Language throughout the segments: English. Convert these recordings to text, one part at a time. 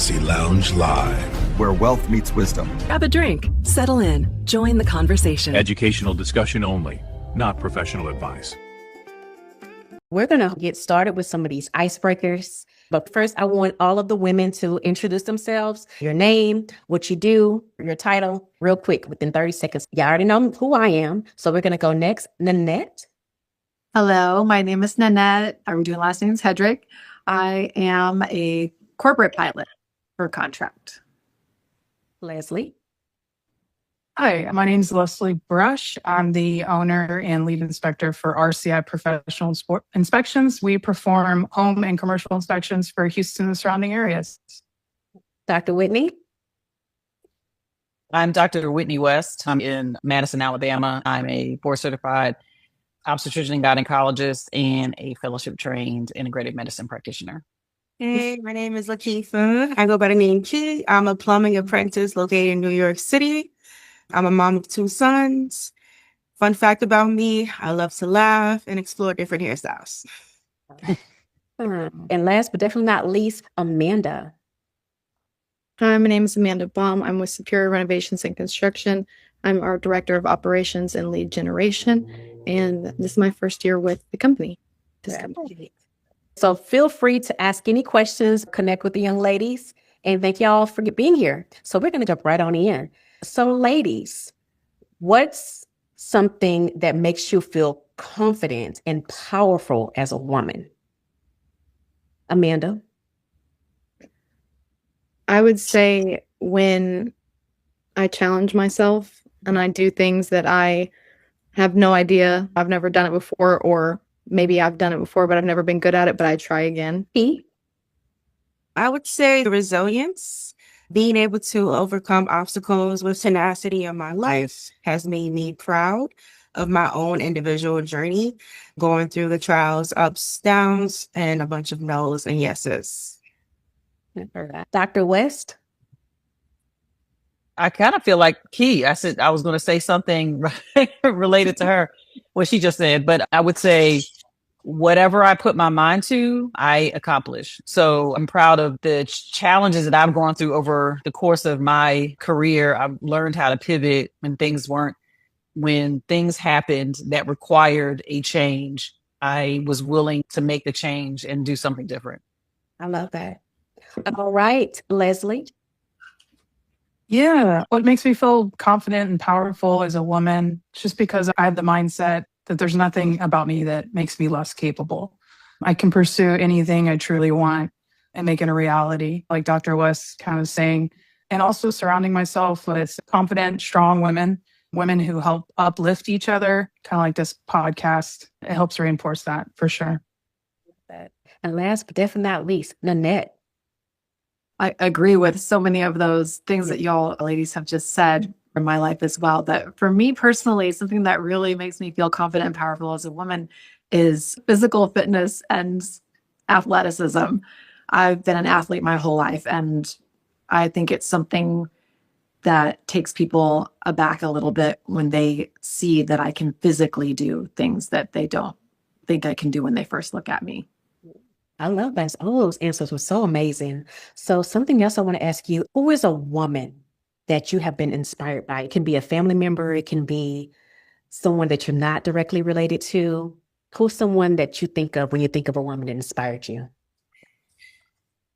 Fantasy Lounge Live, where wealth meets wisdom. Grab a drink, settle in, join the conversation. Educational discussion only, not professional advice. We're going to get started with some of these icebreakers. But first, I want all of the women to introduce themselves, your name, what you do, your title, real quick, within 30 seconds. You already know who I am. So we're going to go next. Nanette. Hello, my name is Nanette. I'm doing last name is Hedrick. I am a corporate pilot for contract. Leslie. Hi, my name is Leslie Brush. I'm the owner and lead inspector for RCI Professional Inspections. We perform home and commercial inspections for Houston and surrounding areas. Dr. Whitney. I'm Dr. Whitney West. I'm in Madison, Alabama. I'm a board-certified obstetrician and gynecologist and a fellowship-trained integrative medicine practitioner. Hey, my name is Lakeitha. I go by the name Key. I'm a plumbing apprentice located in New York City. I'm a mom of 2 sons. Fun fact about me, I love to laugh and explore different hairstyles. And last but definitely not least, Amanda. Hi, my name is Amanda Baum. I'm with Superior Renovations and Construction. I'm our Director of Operations and Lead Generation. And this is my first year with the company. So feel free to ask any questions, connect with the young ladies, and thank y'all for being here. So we're going to jump right on in. So ladies, what's something that makes you feel confident and powerful as a woman? Amanda? I would say when I challenge myself and I do things that I have no idea, I've never done it before, or maybe I've done it before, but I've never been good at it, but I try again. I would say resilience. Being able to overcome obstacles with tenacity in my life has made me proud of my own individual journey, going through the trials, ups, downs, and a bunch of no's and yeses. Dr. West? I kind of feel like Key. I said I was going to say something related to her, what she just said, but I would say whatever I put my mind to, I accomplish. So I'm proud of the challenges that I've gone through over the course of my career. I've learned how to pivot when things happened that required a change. I was willing to make the change and do something different. I love that. All right, Leslie. Yeah, what makes me feel confident and powerful as a woman, just because I have the mindset that there's nothing about me that makes me less capable. I can pursue anything I truly want and make it a reality, like Dr. West kind of saying, and also surrounding myself with confident, strong women who help uplift each other, kind of like this podcast. It helps reinforce that for sure. And last but definitely not least, Nanette. I agree with so many of those things that y'all ladies have just said in my life as well. That for me personally, something that really makes me feel confident and powerful as a woman is physical fitness and athleticism. I've been an athlete my whole life, and I think it's something that takes people aback a little bit when they see that I can physically do things that they don't think I can do when they first look at me. I love that. All those answers were so amazing. So something else I want to ask you, who is a woman that you have been inspired by? It can be a family member. It can be someone that you're not directly related to. Who's someone that you think of when you think of a woman that inspired you?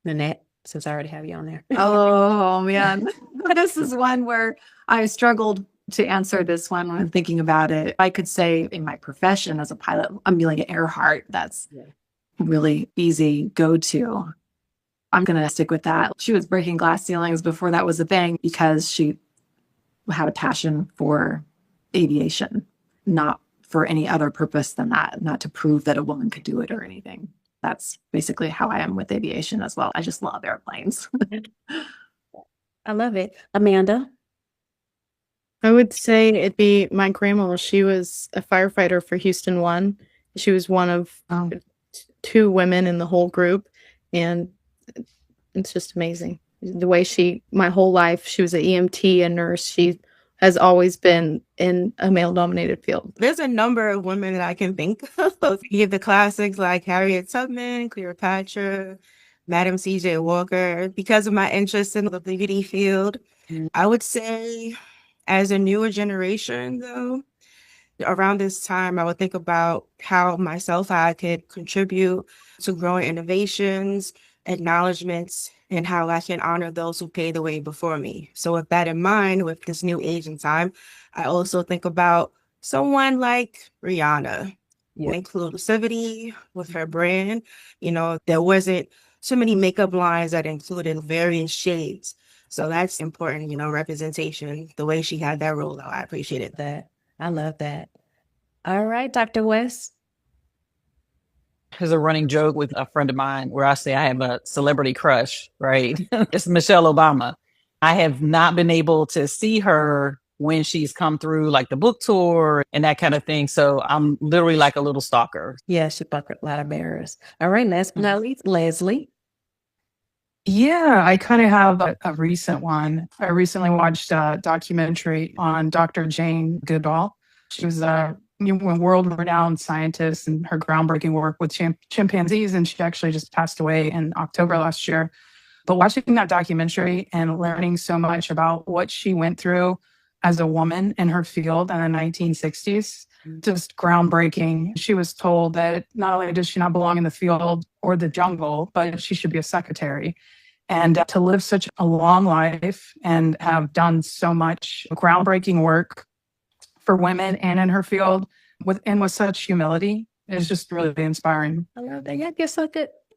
Nanette, since I already have you on there. Oh, man. This is one where I struggled to answer this one when thinking about it. I could say in my profession as a pilot, Amelia Earhart. That's really easy go-to. I'm going to stick with that. She was breaking glass ceilings before that was a thing because she had a passion for aviation, not for any other purpose than that, not to prove that a woman could do it or anything. That's basically how I am with aviation as well. I just love airplanes. I love it. Amanda? I would say it'd be my grandma. She was a firefighter for Houston 1. She was one of 2 women in the whole group, and it's just amazing. The way my whole life, she was an EMT, a nurse. She has always been in a male-dominated field. There's a number of women that I can think of. You have the classics like Harriet Tubman, Cleopatra, Madam CJ Walker, because of my interest in the beauty field. I would say, as a newer generation, though, around this time, I would think about how myself I could contribute to growing innovations, acknowledgments, and how I can honor those who paved the way before me. So with that in mind, with this new age and time, I also think about someone like Rihanna. Yeah. Inclusivity with her brand. There wasn't so many makeup lines that included various shades. So that's important, representation, the way she had that role out. I appreciated that. I love that. All right, Dr. West. There's a running joke with a friend of mine where I say I have a celebrity crush, right? It's Michelle Obama. I have not been able to see her when she's come through like the book tour and that kind of thing. So I'm literally like a little stalker. Yeah, she buckled a lot of barriers. All right, last but not least, Leslie. Yeah, I kind of have a recent one. I recently watched a documentary on Dr. Jane Goodall. She was a world-renowned scientist and her groundbreaking work with chimpanzees, and she actually just passed away in October last year. But watching that documentary and learning so much about what she went through as a woman in her field in the 1960s, just groundbreaking. She was told that not only does she not belong in the field or the jungle, but she should be a secretary. And to live such a long life and have done so much groundbreaking work for women and in her field with such humility is just really inspiring. I love that.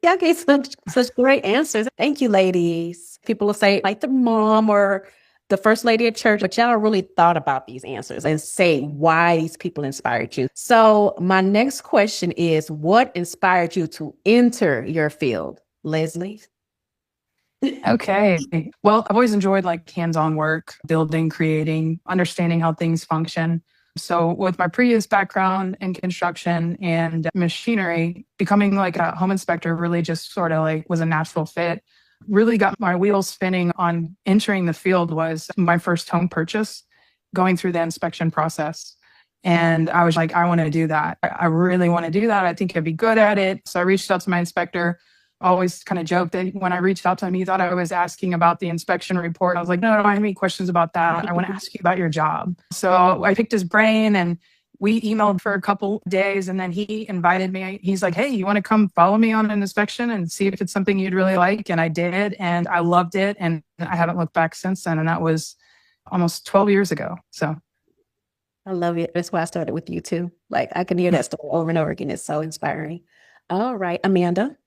Y'all gave such great answers. Thank you, ladies. People will say like the mom or the first lady at church, but y'all really thought about these answers and say why these people inspired you. So my next question is, what inspired you to enter your field? Leslie? Okay. Well, I've always enjoyed like hands-on work, building, creating, understanding how things function. So with my previous background in construction and machinery, becoming like a home inspector really just sort of like was a natural fit. Really got my wheels spinning on entering the field was my first home purchase, going through the inspection process. And I was like, I want to do that. I really want to do that. I think I'd be good at it. So I reached out to my inspector. Always kind of joked that when I reached out to him, he thought I was asking about the inspection report. I was like, no, I don't have any questions about that. I want to ask you about your job. So I picked his brain and we emailed for a couple days, and then he invited me. He's like, hey, you want to come follow me on an inspection and see if it's something you'd really like? And I did, and I loved it. And I haven't looked back since then. And that was almost 12 years ago. So I love it. That's why I started with you too. Like I can hear that story over and over again. It's so inspiring. All right, Amanda.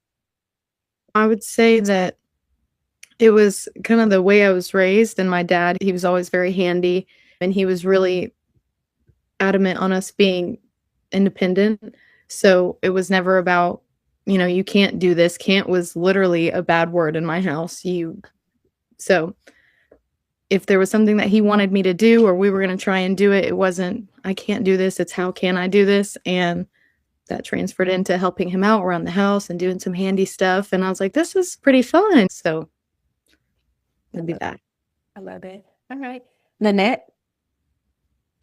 I would say that it was kind of the way I was raised, and my dad, he was always very handy, and he was really adamant on us being independent. So it was never about, you can't do this. Can't was literally a bad word in my house. So if there was something that he wanted me to do or we were going to try and do it, it wasn't, I can't do this. It's how can I do this? And that transferred into helping him out around the house and doing some handy stuff. And I was like, this is pretty fun. So it'd be that. I love it. All right. Nanette.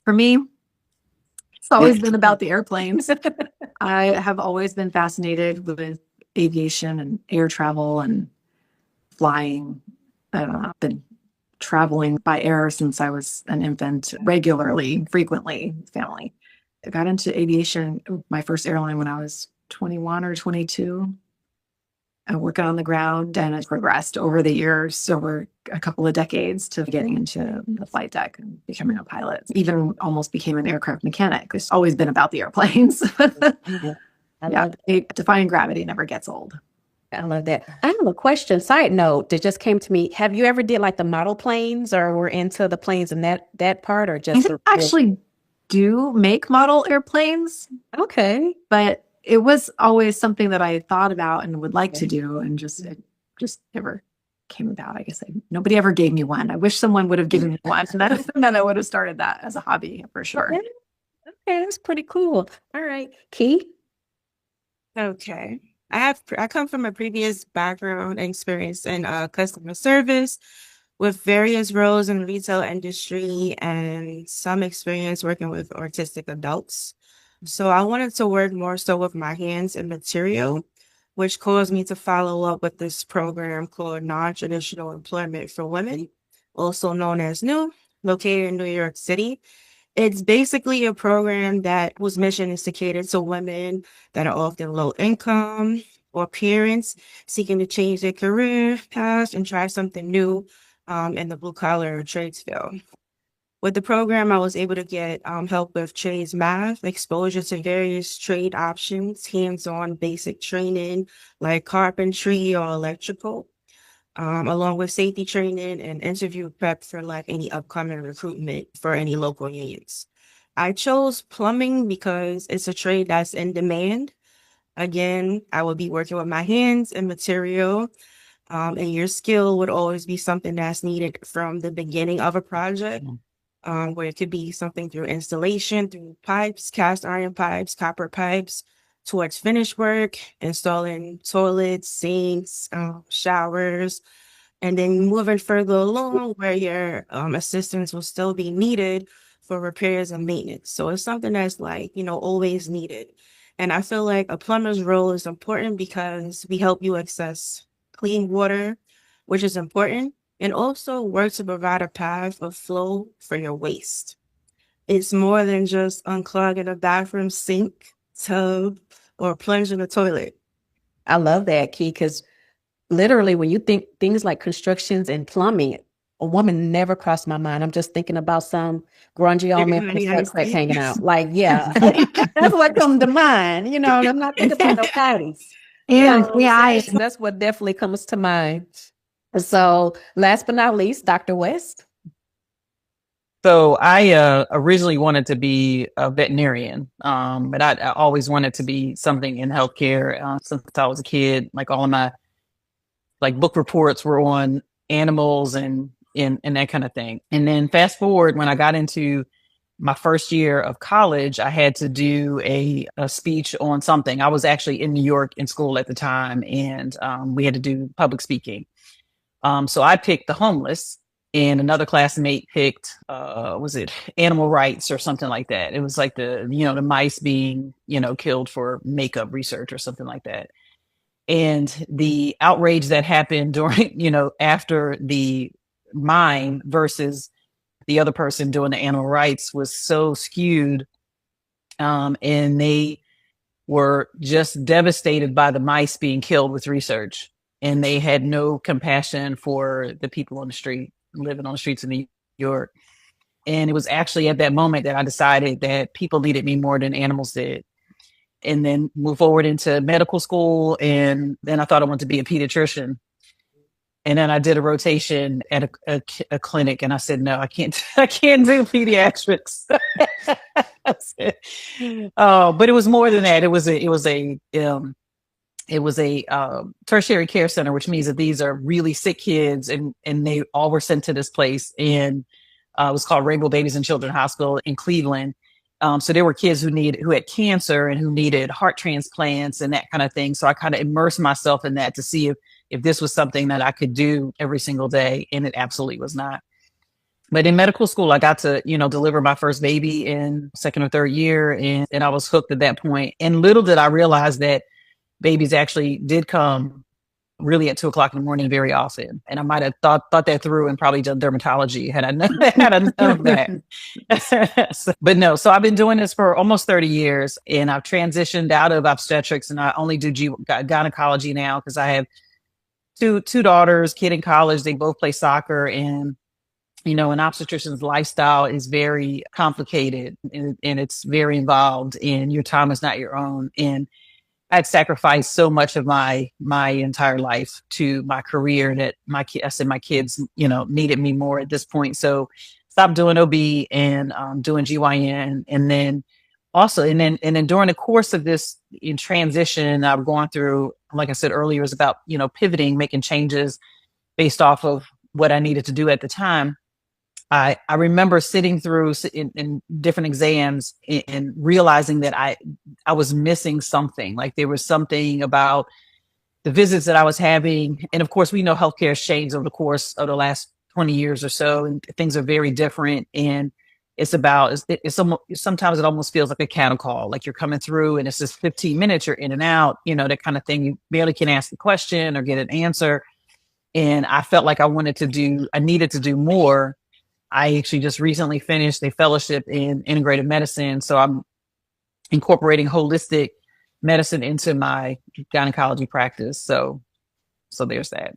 For me, it's always been about the airplanes. I have always been fascinated with aviation and air travel and flying. I don't know, I've been traveling by air since I was an infant, regularly, frequently, with family. I got into aviation, my first airline when I was 21 or 22. I working on the ground, and it progressed over the years, over a couple of decades, to getting into the flight deck and becoming a pilot. Even almost became an aircraft mechanic. It's always been about the airplanes. Defying gravity never gets old. I love that. I have a question, side note, that just came to me. Have you ever did like the model planes, or were into the planes in that part, or just actually do make model airplanes? Okay. But it was always something that I thought about and would like to do, and it just never came about. I guess nobody ever gave me one. I wish someone would have given me one, and then I would have started that as a hobby for sure. Okay, that's pretty cool. All right, Key. Okay. I come from a previous background and experience in customer service with various roles in the retail industry and some experience working with autistic adults. So I wanted to work more so with my hands and material. which caused me to follow up with this program called Non-Traditional Employment for Women, also known as NEW, located in New York City. It's basically a program that whose mission is to cater to women that are often low income or parents seeking to change their career paths and try something new in the blue collar trades field. With the program, I was able to get help with trades math, exposure to various trade options, hands-on basic training like carpentry or electrical, along with safety training and interview prep for like any upcoming recruitment for any local unions. I chose plumbing because it's a trade that's in demand. Again, I will be working with my hands and material, and your skill would always be something that's needed from the beginning of a project, where it could be something through installation, through pipes, cast iron pipes, copper pipes, towards finish work, installing toilets, sinks, showers, and then moving further along where your assistance will still be needed for repairs and maintenance. So it's something that's like, always needed. And I feel like a plumber's role is important because we help you access clean water, which is important, and also work to provide a path of flow for your waste. It's more than just unclogging a bathroom sink, tub, or plunging a toilet. I love that, Key, because literally when you think things like constructions and plumbing, a woman never crossed my mind. I'm just thinking about some grungy old man with a sweat crack hanging out. Like, yeah, that's what comes to mind. I'm not thinking about no patties. And That's what definitely comes to mind. So last but not least, Dr. West. So I originally wanted to be a veterinarian, but I always wanted to be something in healthcare since I was a kid. Like all of my book reports were on animals and that kind of thing. And then fast forward, when I got into my first year of college, I had to do a speech on something. I was actually in New York in school at the time, and we had to do public speaking. So I picked the homeless, and another classmate picked, was it animal rights or something like that? It was like the mice being, killed for makeup research or something like that. And the outrage that happened during, after the mine versus the other person doing the animal rights was so skewed. And they were just devastated by the mice being killed with research. And they had no compassion for the people on the street, living on the streets of New York. And it was actually at that moment that I decided that people needed me more than animals did. And then move forward into medical school. And then I thought I wanted to be a pediatrician. And then I did a rotation at a clinic, and I said, no, I can't do pediatrics. But it was more than that. It was a tertiary care center, which means that these are really sick kids, and they all were sent to this place. And it was called Rainbow Babies and Children Hospital in Cleveland. So there were kids who had cancer and who needed heart transplants and that kind of thing. So I kind of immersed myself in that to see if this was something that I could do every single day. And it absolutely was not. But in medical school, I got to, deliver my first baby in second or third year. And I was hooked at that point. And little did I realize that babies actually did come really at 2:00 in the morning very often. And I might have thought that through and probably done dermatology had I known that. But no, so I've been doing this for almost 30 years, and I've transitioned out of obstetrics, and I only do gynecology now because I have two daughters, kid in college. They both play soccer, and an obstetrician's lifestyle is very complicated and it's very involved, and your time is not your own. And I'd sacrificed so much of my entire life to my career that my kids, needed me more at this point. So stopped doing OB and doing GYN. And then during the course of this in transition I've gone through, like I said earlier, was about, pivoting, making changes based off of what I needed to do at the time. I remember sitting through in different exams and realizing that I was missing something. Like there was something about the visits that I was having. And of course, we know healthcare has changed over the course of the last 20 years or so, and things are very different. And Sometimes it almost feels like a cattle call, like you're coming through and it's just 15 minutes, you're in and out, that kind of thing. You barely can ask the question or get an answer. And I felt like I needed to do more. I actually just recently finished a fellowship in integrative medicine. So I'm incorporating holistic medicine into my gynecology practice. So there's that.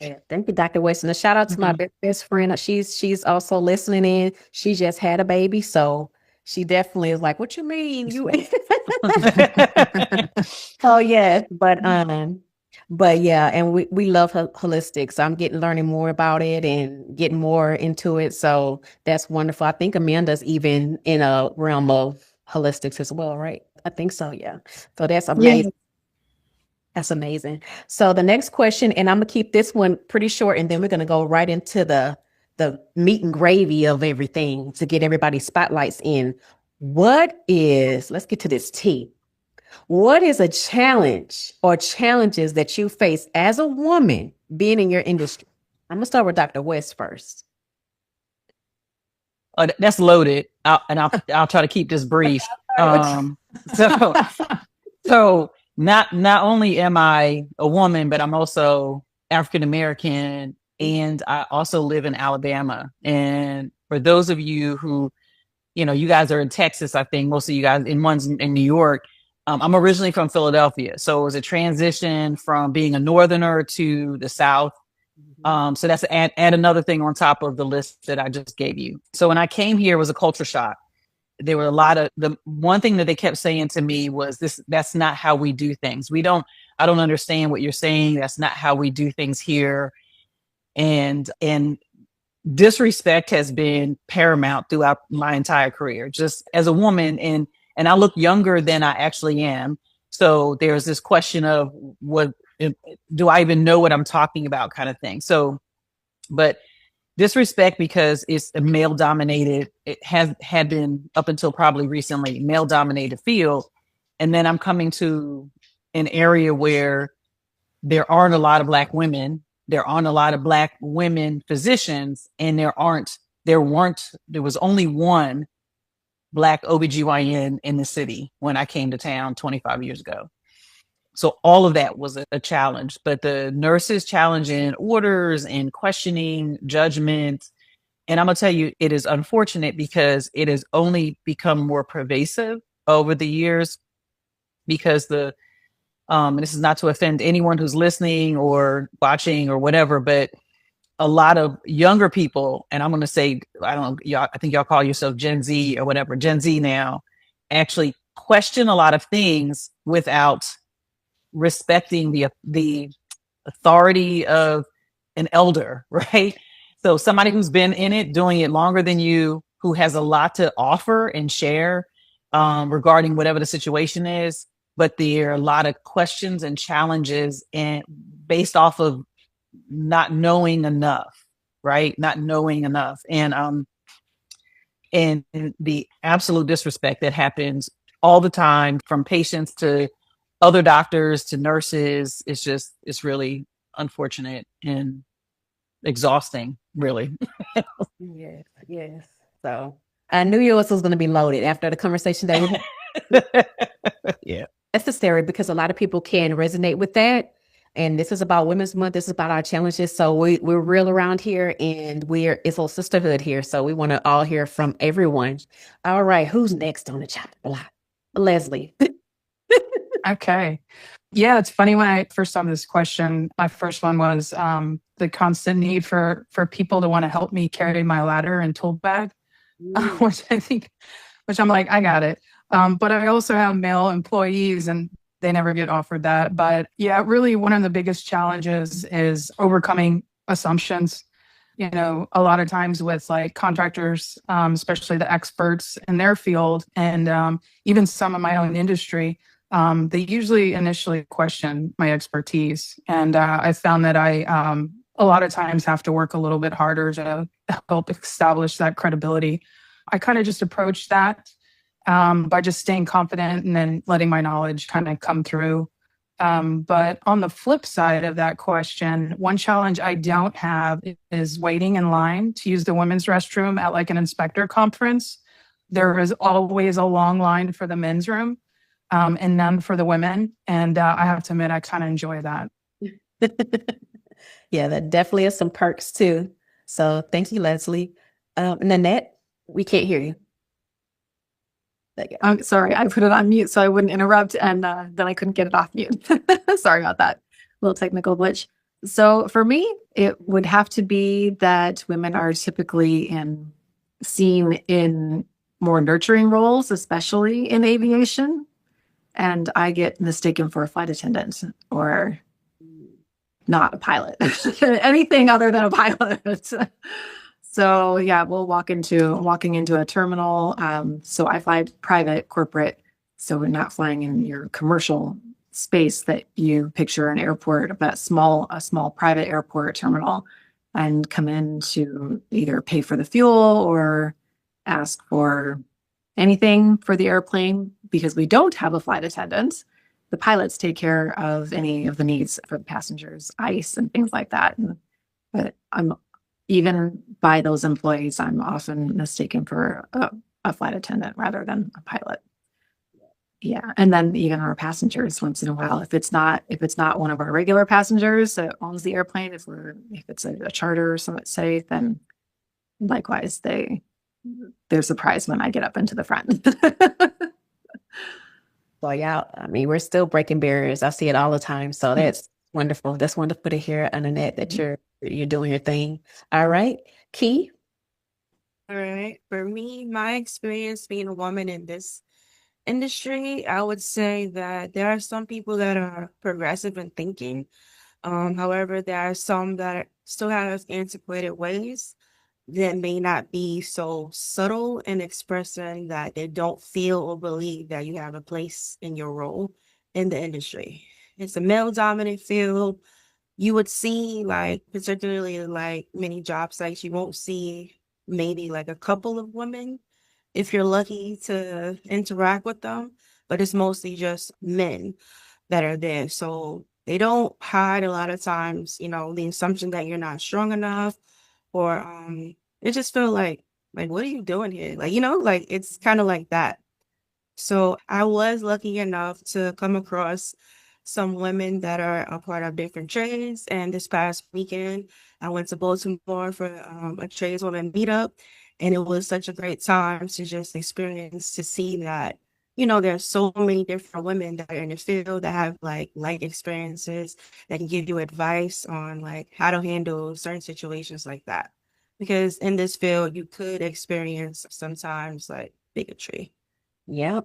Yeah, thank you, Dr. Weston. A shout out to my best friend. She's also listening in. She just had a baby, so she definitely is like, "What you mean you?" Oh yes, but yeah, and we love holistic. So I'm learning more about it and getting more into it. So that's wonderful. I think Amanda's even in a realm of holistics as well, right? I think so. Yeah. So that's amazing. That's amazing. So the next question, and I'm gonna keep this one pretty short, and then we're gonna go right into the meat and gravy of everything to get everybody's spotlights in. Let's get to this T. What is a challenge or challenges that you face as a woman being in your industry? I'm gonna start with Dr. West first. That's loaded. I'll try to keep this brief. So not only am I a woman, but I'm also African American, and I also live in Alabama. And for those of you who, you guys are in Texas, I think most of you guys one's in New York. I'm originally from Philadelphia, so it was a transition from being a Northerner to the South. So that's add another thing on top of the list that I just gave you. So when I came here, it was a culture shock. There were the one thing that they kept saying to me was that's not how we do things. I don't understand what you're saying. That's not how we do things here. And disrespect has been paramount throughout my entire career, just as a woman. And I look younger than I actually am. So there's this question of do I even know what I'm talking about kind of thing. So, but disrespect because it's a male dominated, it had been up until probably recently, male dominated field. And then I'm coming to an area where there aren't a lot of Black women. There aren't a lot of Black women physicians, and there was only one Black OBGYN in the city when I came to town 25 years ago. So all of that was a challenge, but the nurses challenging orders and questioning judgment. And I'm going to tell you, it is unfortunate because it has only become more pervasive over the years because and this is not to offend anyone who's listening or watching or whatever, but a lot of younger people, and I'm going to say, I think y'all call yourself Gen Z or whatever, Gen Z now, actually question a lot of things without respecting the authority of an elder, right? So somebody who's been in it, doing it longer than you, who has a lot to offer and share regarding whatever the situation is. But there are a lot of questions and challenges and based off of not knowing enough, right? Not knowing enough. And the absolute disrespect that happens all the time from patients to other doctors to nurses. It's really unfortunate and exhausting, really. Yes. So I knew yours was going to be loaded after the conversation that we had. Yeah. Necessary because a lot of people can resonate with that. And this is about Women's Month. This is about our challenges. So we're real around here, and it's a sisterhood here. So we want to all hear from everyone. All right, who's next on the chopping block? Leslie. Okay. Yeah, it's funny when I first saw this question, my first one was the constant need for people to want to help me carry my ladder and tool bag, which I'm like, I got it. But I also have male employees and they never get offered that. But yeah, really one of the biggest challenges is overcoming assumptions. A lot of times with like contractors, especially the experts in their field, and even some of my own industry, they usually initially question my expertise. And I found that I a lot of times have to work a little bit harder to help establish that credibility. I kind of just approach that by just staying confident and then letting my knowledge kind of come through. But on the flip side of that question, one challenge I don't have is waiting in line to use the women's restroom at like an inspector conference. There is always a long line for the men's room, and none for the women. And I have to admit, I kind of enjoy that. Yeah, that definitely is some perks too. So thank you, Leslie. Nanette, we can't hear you. There you go. I'm sorry, I put it on mute so I wouldn't interrupt, and then I couldn't get it off mute. Sorry about that. Little technical glitch. So for me, it would have to be that women are typically seen in more nurturing roles, especially in aviation, and I get mistaken for a flight attendant or not a pilot, anything other than a pilot. So yeah, walking into a terminal. So I fly private, corporate. So we're not flying in your commercial space that you picture an airport, but a small private airport terminal, and come in to either pay for the fuel or ask for anything for the airplane because we don't have a flight attendant. The pilots take care of any of the needs for the passengers, ice and things like that. But even by those employees, I'm often mistaken for a flight attendant rather than a pilot. Yeah, and then even our passengers, once in a while, if it's not one of our regular passengers that owns the airplane, if it's a charter or something, say, then likewise they're surprised when I get up into the front. So yeah, I mean, we're still breaking barriers. I see it all the time. So that's wonderful. That's wonderful to hear, Annette, that you're doing your thing. All right, Key. All right. For me, my experience being a woman in this industry, I would say that there are some people that are progressive in thinking. However, there are some that still have antiquated ways that may not be so subtle in expressing that they don't feel or believe that you have a place in your role in the industry. It's a male dominant field. You would see, like, particularly like many job sites, you won't see maybe like a couple of women if you're lucky to interact with them, but it's mostly just men that are there. So they don't hide a lot of times, the assumption that you're not strong enough, or it just feel like what are you doing here? Like it's kind of like that. So I was lucky enough to come across some women that are a part of different trades. And this past weekend, I went to Baltimore for a tradeswoman meetup. And it was such a great time to just experience, to see that, there's so many different women that are in the field that have like experiences that can give you advice on like how to handle certain situations like that. Because in this field, you could experience sometimes like bigotry. Yeah,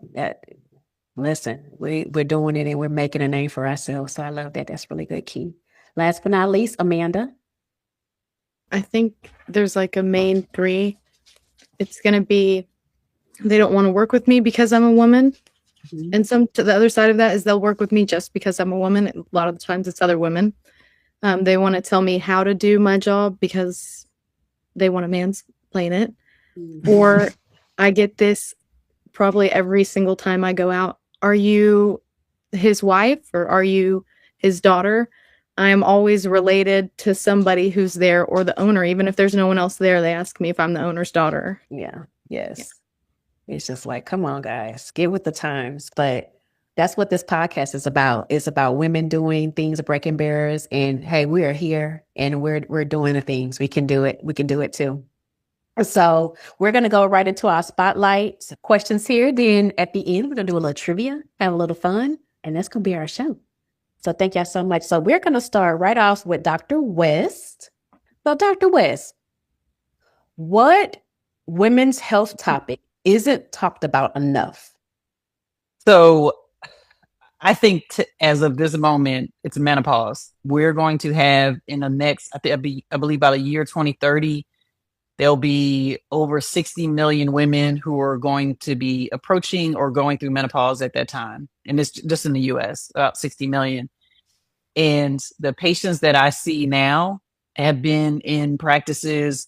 listen, we're doing it and we're making a name for ourselves. So I love that. That's really good, Key. Last but not least, Amanda. I think there's like a main three. It's going to be they don't want to work with me because I'm a woman. Mm-hmm. And to the other side of that is they'll work with me just because I'm a woman. A lot of the times it's other women. They want to tell me how to do my job because they want to mansplain it. Mm-hmm. Or I get this probably every single time I go out. Are you his wife or are you his daughter? I am always related to somebody who's there or the owner. Even if there's no one else there, they ask me if I'm the owner's daughter. Yeah. Yes. Yeah. It's just like, come on, guys, get with the times. But that's what this podcast is about. It's about women doing things, breaking barriers. And hey, we are here and we're doing the things. We can do it. We can do it too. So we're going to go right into our spotlight questions here. Then at the end, we're going to do a little trivia, have a little fun, and that's going to be our show. So thank y'all so much. So we're going to start right off with Dr. West. So Dr. West, what women's health topic isn't talked about enough? So I think as of this moment, it's menopause. We're going to have in the next, I believe about a year, 2030, there'll be over 60 million women who are going to be approaching or going through menopause at that time. And it's just in the US, about 60 million. And the patients that I see now have been in practices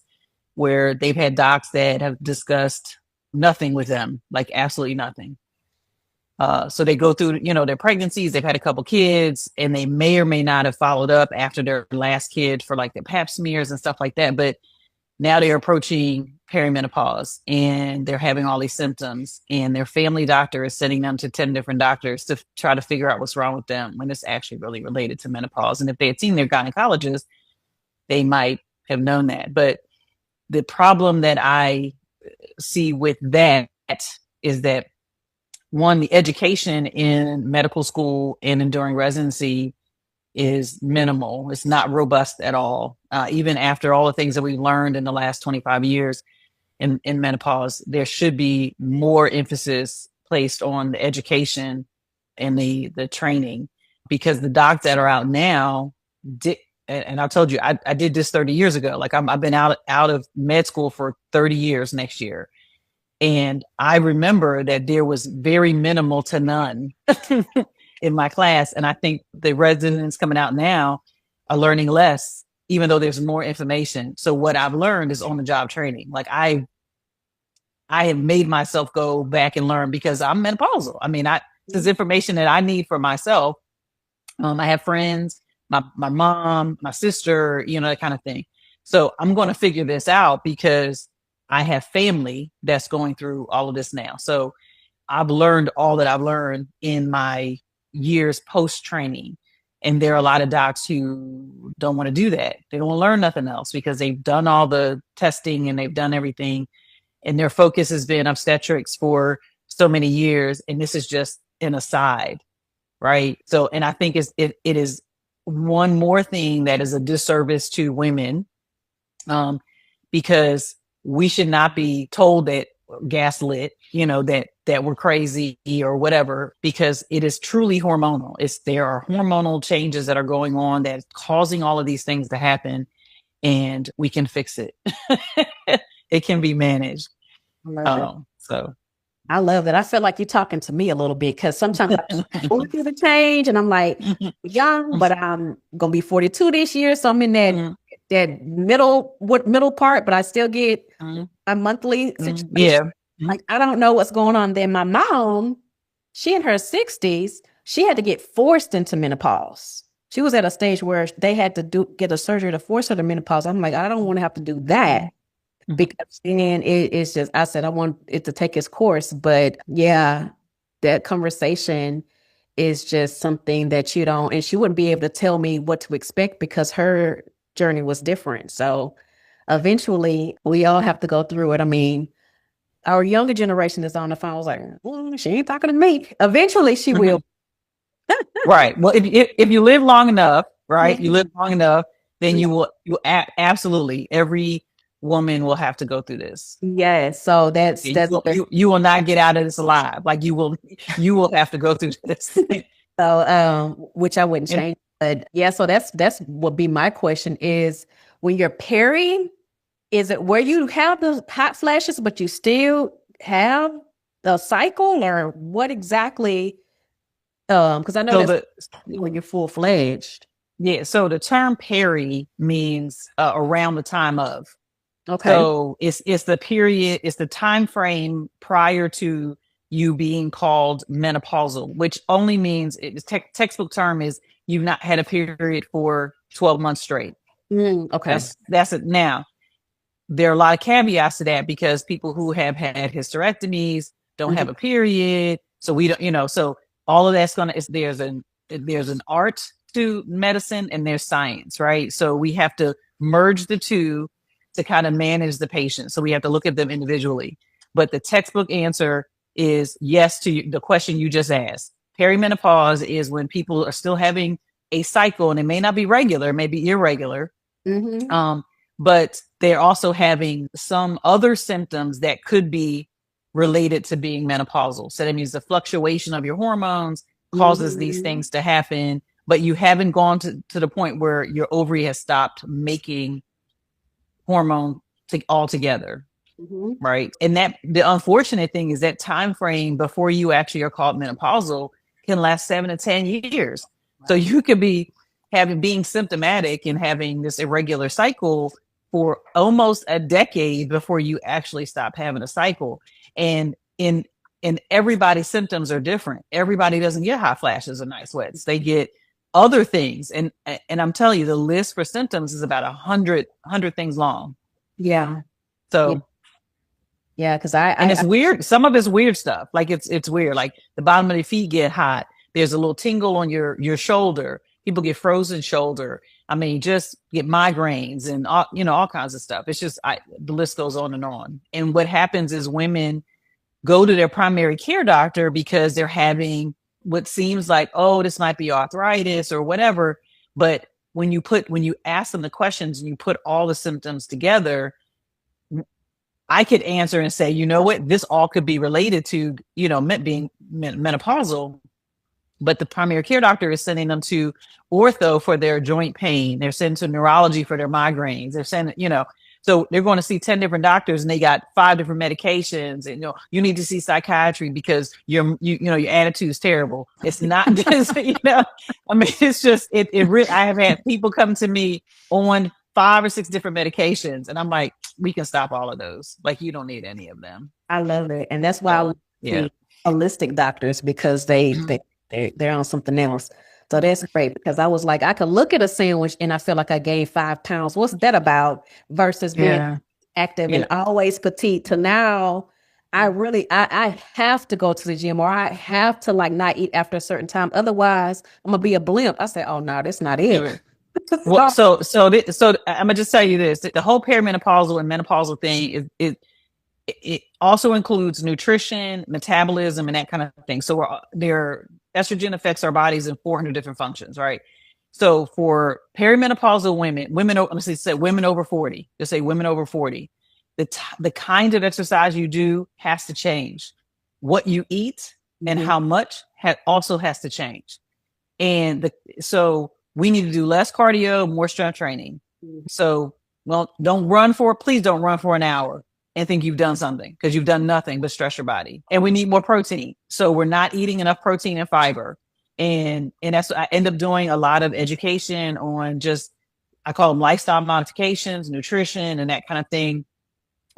where they've had docs that have discussed nothing with them, like absolutely nothing. So they go through, their pregnancies, they've had a couple kids, and they may or may not have followed up after their last kid for like their pap smears and stuff like that. But now they're approaching perimenopause and they're having all these symptoms, and their family doctor is sending them to 10 different doctors to try to figure out what's wrong with them when it's actually really related to menopause. And if they had seen their gynecologist, they might have known that. But the problem that I see with that is that, one, the education in medical school and during residency is minimal. It's not robust at all. Even after all the things that we've learned in the last 25 years in menopause, there should be more emphasis placed on the education and the training, because the docs that are out now, and I told you, I did this 30 years ago. Like I've been out of med school for 30 years next year. And I remember that there was very minimal to none in my class. And I think the residents coming out now are learning less, even though there's more information. So what I've learned is on the job training. Like I have made myself go back and learn, because I'm menopausal. I mean, this is information that I need for myself. I have friends, my mom, my sister, that kind of thing. So I'm going to figure this out because I have family that's going through all of this now. So I've learned all that I've learned in my years post training. And there are a lot of docs who don't want to do that. They don't want to learn nothing else because they've done all the testing and they've done everything. And their focus has been obstetrics for so many years. And this is just an aside, right? So, and I think it is one more thing that is a disservice to women, because we should not be told that gaslit, that we're crazy or whatever, because it is truly hormonal. There are hormonal changes that are going on that's causing all of these things to happen, and we can fix it. It can be managed. So I love that. I feel like you're talking to me a little bit, because sometimes I'm going through the change and I'm like young, but I'm going to be 42 this year. So I'm in that middle part, but I still get a monthly situation. Yeah. Like, I don't know what's going on. Then my mom, she in her 60s, she had to get forced into menopause. She was at a stage where they had to get a surgery to force her to menopause. I'm like, I don't want to have to do that. Because then it's just, I said, I want it to take its course. But yeah, that conversation is just something that you don't, and she wouldn't be able to tell me what to expect because her journey was different. So eventually we all have to go through it. I mean, our younger generation is on the phone. I was like, she ain't talking to me. Eventually she will. Right. Well, if you live long enough, right, you live long enough, then you absolutely, every woman will have to go through this. Yes. So that's you will not get out of this alive. Like you will have to go through this. So which I wouldn't change. But yeah, so that's would be my question is, when you're pairing, is it where you have the hot flashes but you still have the cycle, or what exactly? Because I know that's when you're full-fledged. Yeah. So the term peri means around the time of. Okay. So it's the period, it's the time frame prior to you being called menopausal, which only means textbook term is you've not had a period for 12 months straight. Okay. That's it. Now, there are a lot of caveats to that, because people who have had hysterectomies don't have a period. So we don't, so all of that's there's an art to medicine and there's science, right? So we have to merge the two to kind of manage the patient. So we have to look at them individually. But the textbook answer is yes to the question you just asked. Perimenopause is when people are still having a cycle, and it may not be regular, it may be irregular. But they're also having some other symptoms that could be related to being menopausal. So that means the fluctuation of your hormones causes these things to happen, but you haven't gone to the point where your ovary has stopped making hormone altogether. Right. And that the unfortunate thing is that time frame before you actually are called menopausal can last 7 to 10 years. So you could be being symptomatic and having this irregular cycle for almost a decade before you actually stop having a cycle. And in And everybody's symptoms are different. Everybody doesn't get hot flashes or night sweats. They get other things. And I'm telling you, the list for symptoms is about 100 things long. Yeah. So Yeah, because it's weird. Some of it's weird stuff. Like it's weird. Like the bottom of the feet get hot. There's a little tingle on your shoulder. People get frozen shoulder. I mean, just get migraines and all kinds of stuff. It's just the list goes on. And what happens is women go to their primary care doctor because they're having what seems like, oh, this might be arthritis or whatever. But when you ask them the questions and you put all the symptoms together, I could answer and say, you know what, this all could be related to, being menopausal. But the primary care doctor is sending them to ortho for their joint pain. They're sending to neurology for their migraines. They're sending, so they're going to see 10 different doctors and they got 5 different medications. And, you need to see psychiatry because your attitude is terrible. It's not just, I mean, it's just, it really, I have had people come to me on 5 or 6 different medications. And I'm like, we can stop all of those. Like, you don't need any of them. I love it. And that's why I love holistic doctors, because they're on something else. So that's great, because I was like, I could look at a sandwich and I feel like I gained 5 pounds. What's that about? Versus being active and always petite, to now I have to go to the gym, or I have to not eat after a certain time. Otherwise I'm gonna be a blimp. I say, oh no, that's not it. Well, so I'm gonna just tell you this: the whole perimenopausal and menopausal thing it also includes nutrition, metabolism, and that kind of thing. So estrogen affects our bodies in 400 different functions, right? So for perimenopausal women, women over 40, just say women over 40, the kind of exercise you do has to change. What you eat and how much also has to change. And so we need to do less cardio, more strength training. So, please don't run for an hour and think you've done something, because you've done nothing but stress your body. And we need more protein. So we're not eating enough protein and fiber. And that's what I end up doing, a lot of education on I call them lifestyle modifications, nutrition, and that kind of thing.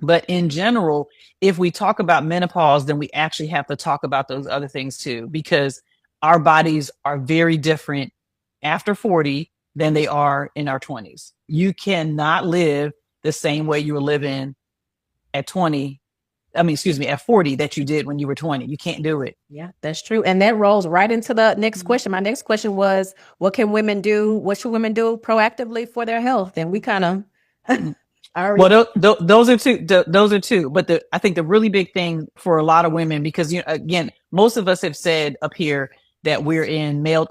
But in general, if we talk about menopause, then we actually have to talk about those other things too, because our bodies are very different after 40 than they are in our 20s. You cannot live the same way you were living at 40 that you did when you were 20. You can't do it. Yeah, that's true. And that rolls right into the next question. My next question was, what should women do proactively for their health? And we kind of those are two. But I think the really big thing for a lot of women, because again, most of us have said up here that we're in male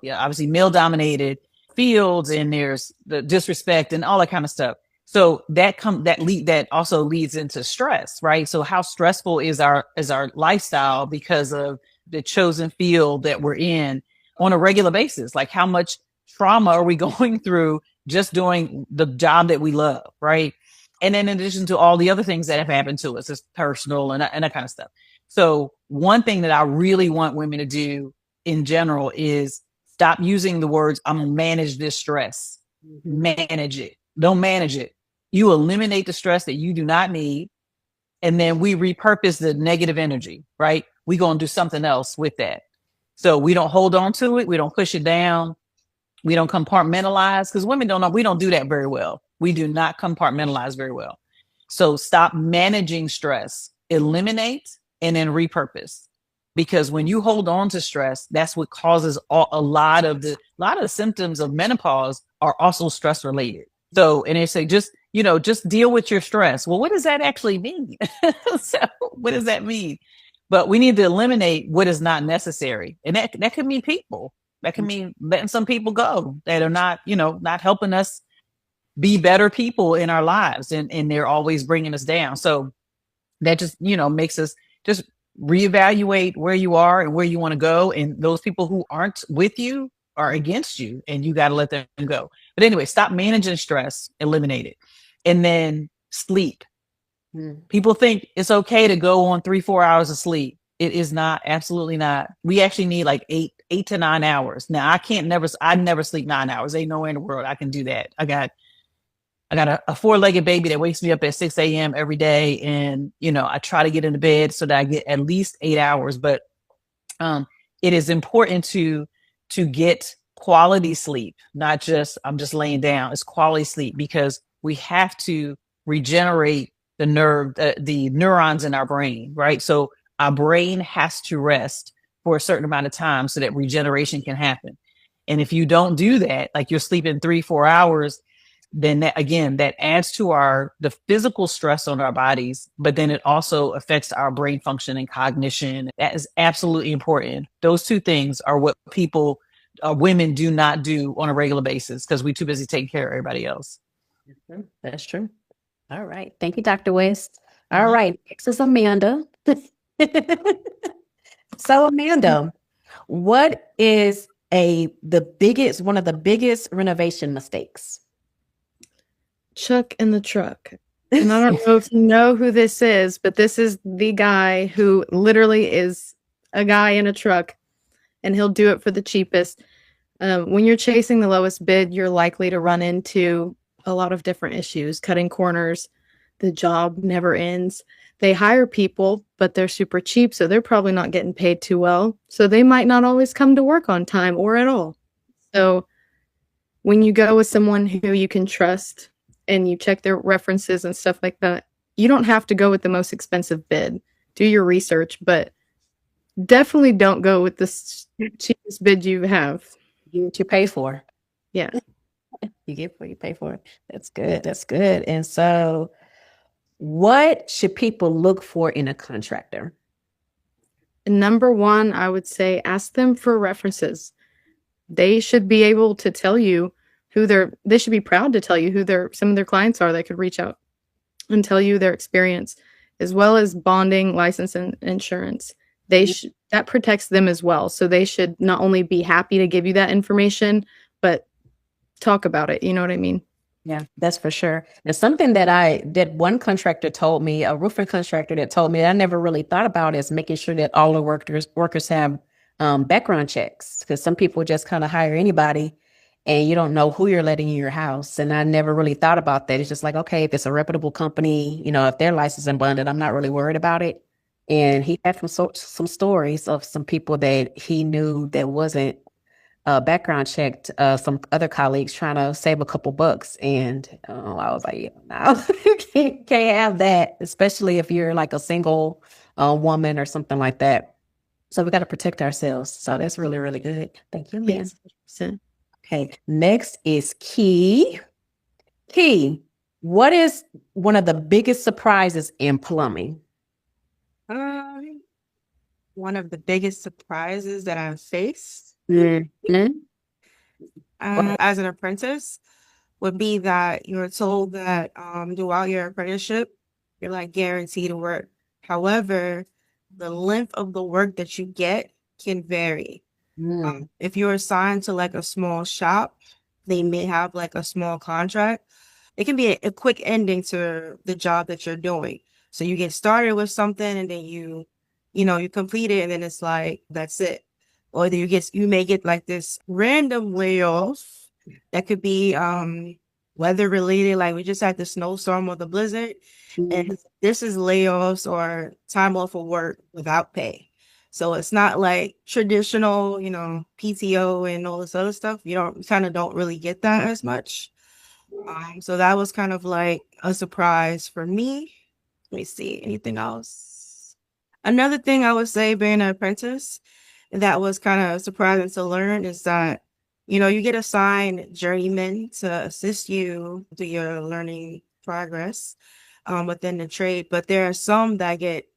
dominated fields, and there's the disrespect and all that kind of stuff. So that also leads into stress, right? So how stressful is our lifestyle because of the chosen field that we're in on a regular basis? Like, how much trauma are we going through just doing the job that we love, right? And then in addition to all the other things that have happened to us, it's personal and that kind of stuff. So one thing that I really want women to do in general is stop using the words, I'm gonna manage this stress. Manage it. Don't manage it. You eliminate the stress that you do not need. And then we repurpose the negative energy, right? We're going to do something else with that. So we don't hold on to it. We don't push it down. We don't compartmentalize, because women we don't do that very well. We do not compartmentalize very well. So stop managing stress, eliminate, and then repurpose. Because when you hold on to stress, that's what causes a lot of the symptoms of menopause are also stress related. So, and they say, just deal with your stress. Well, what does that actually mean? So what does that mean? But we need to eliminate what is not necessary. And that could mean people. That can mean letting some people go that are not helping us be better people in our lives. And they're always bringing us down. So that just, makes us just reevaluate where you are and where you want to go. And those people who aren't with you are against you, and you got to let them go. But anyway, stop managing stress, eliminate it. And then sleep. People think it's okay to go on 3-4 hours of sleep. It is not, absolutely not. We actually need like 8 to 9 hours. Now I never sleep 9 hours. Ain't nowhere in the world I can do that. I got I got a four-legged baby that wakes me up at 6 a.m. every day. And, I try to get into bed so that I get at least 8 hours. But it is important to get quality sleep, not just I'm just laying down. It's quality sleep because we have to regenerate the neurons in our brain, right? So our brain has to rest for a certain amount of time so that regeneration can happen. And if you don't do that, like you're sleeping 3-4 hours, then that adds to the physical stress on our bodies, but then it also affects our brain function and cognition. That is absolutely important. Those two things are what women do not do on a regular basis because we're too busy taking care of everybody else. That's true. All right. Thank you, Dr. West. All right. Next is Amanda. So Amanda, what is one of the biggest renovation mistakes? Chuck in the truck. And I don't know if you know who this is, but this is the guy who literally is a guy in a truck, and he'll do it for the cheapest. When you're chasing the lowest bid, you're likely to run into a lot of different issues, cutting corners. The job never ends. They hire people, but they're super cheap, so they're probably not getting paid too well. So they might not always come to work on time or at all. So when you go with someone who you can trust and you check their references and stuff like that, you don't have to go with the most expensive bid. Do your research, but definitely don't go with the cheapest bid you have. You get what you pay for. Yeah. You get what you pay for. That's good. That's good. And so what should people look for in a contractor? Number one, I would say ask them for references. They should be able to tell you they should be proud to tell you who some of their clients are that could reach out and tell you their experience, as well as bonding, license, and insurance. That protects them as well. So they should not only be happy to give you that information, but talk about it. You know what I mean? Yeah, that's for sure. And something that one contractor told me, a roofing contractor that told me that I never really thought about is making sure that all the workers have background checks, because some people just kind of hire anybody and you don't know who you're letting in your house. And I never really thought about that. It's just like, okay, if it's a reputable company, if they're licensed and bonded, I'm not really worried about it. And he had some stories of some people that he knew that wasn't background checked, some other colleagues trying to save a couple bucks. And I was like, yeah, no, you can't have that, especially if you're like a single woman or something like that. So we got to protect ourselves. So that's really, really good. Thank you, man. Yes. Okay, next is Key. Key, what is one of the biggest surprises in plumbing? One of the biggest surprises that I've faced Mm-hmm. as an apprentice would be that you're told that throughout your apprenticeship, you're like guaranteed to work. However, the length of the work that you get can vary. If you're assigned to like a small shop, they may have like a small contract. It can be a quick ending to the job that you're doing. So you get started with something and then you complete it and then it's like, that's it. Or you may get like this random layoff that could be weather related. Like we just had the snowstorm or the blizzard, and this is layoffs or time off of work without pay. So it's not like traditional, PTO and all this other stuff. You kind of don't really get that as much. So that was kind of like a surprise for me. Let me see, anything else? Another thing I would say being an apprentice that was kind of surprising to learn is that, you get assigned journeymen to assist you through your learning progress within the trade. But there are some that get